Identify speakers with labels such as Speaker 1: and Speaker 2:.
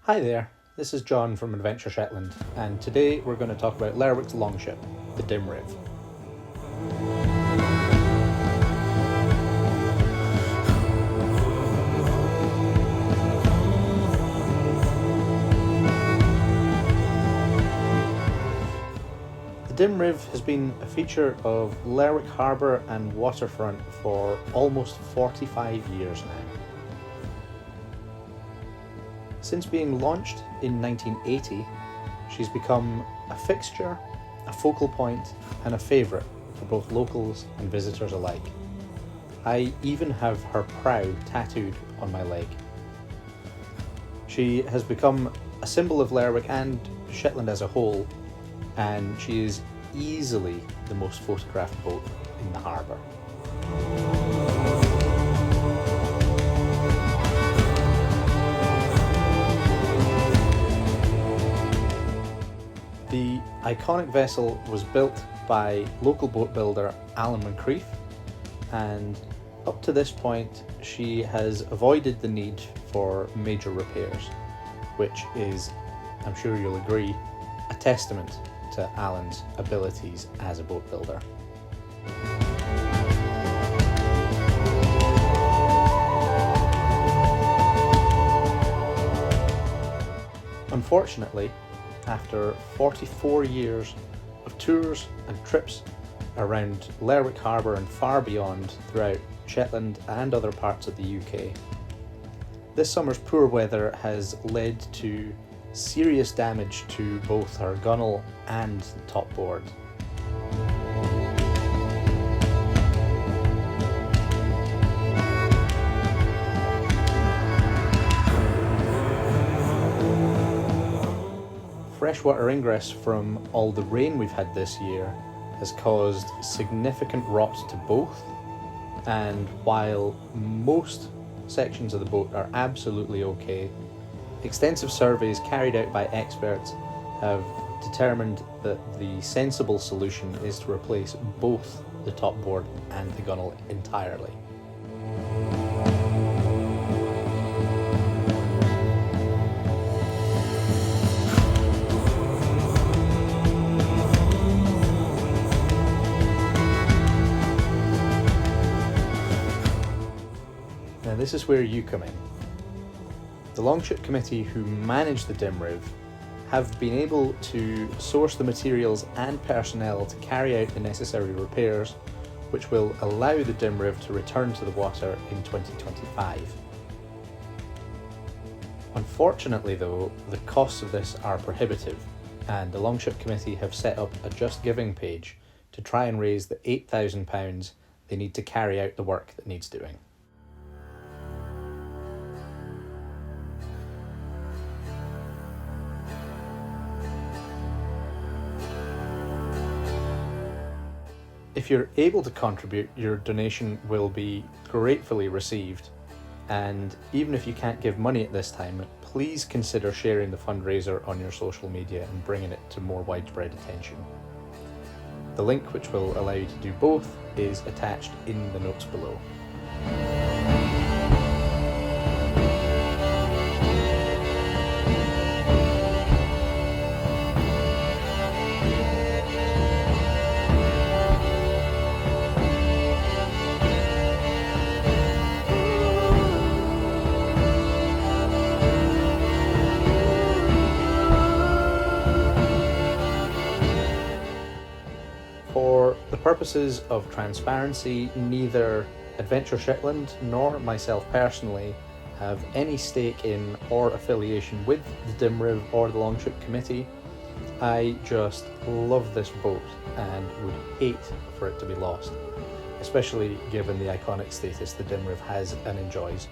Speaker 1: Hi there, this is John from Adventure Shetland, and today we're going to talk about Lerwick's Longship, the Dim Riv. The Dim Riv has been a feature of Lerwick Harbour and waterfront for almost 45 years now. Since being launched in 1980, she's become a fixture, a focal point, and a favourite for both locals and visitors alike. I even have her prow tattooed on my leg. She has become a symbol of Lerwick and Shetland as a whole, and she is easily the most photographed boat in the harbour. The iconic vessel was built by local boat builder Alan Moncrief, and up to this point she has avoided the need for major repairs, which is, I'm sure you'll agree, a testament to Alan's abilities as a boat builder. Unfortunately, after 44 years of tours and trips around Lerwick Harbour and far beyond throughout Shetland and other parts of the UK, this summer's poor weather has led to serious damage to both her gunwale and the top board. Freshwater ingress from all the rain we've had this year has caused significant rot to both, and while most sections of the boat are absolutely okay, extensive surveys carried out by experts have determined that the sensible solution is to replace both the top board and the gunwale entirely. Now this is where you come in. The Longship Committee, who manage the Dim Riv, have been able to source the materials and personnel to carry out the necessary repairs, which will allow the Dim Riv to return to the water in 2025. Unfortunately though, the costs of this are prohibitive, and the Longship Committee have set up a Just Giving page to try and raise the £8,000 they need to carry out the work that needs doing. If you're able to contribute, your donation will be gratefully received, and even if you can't give money at this time, please consider sharing the fundraiser on your social media and bringing it to more widespread attention. The link, which will allow you to do both, is attached in the notes below. For the purposes of transparency, neither Adventure Shetland nor myself personally have any stake in or affiliation with the Dim Riv or the Longship Committee. I just love this boat and would hate for it to be lost, especially given the iconic status the Dim Riv has and enjoys.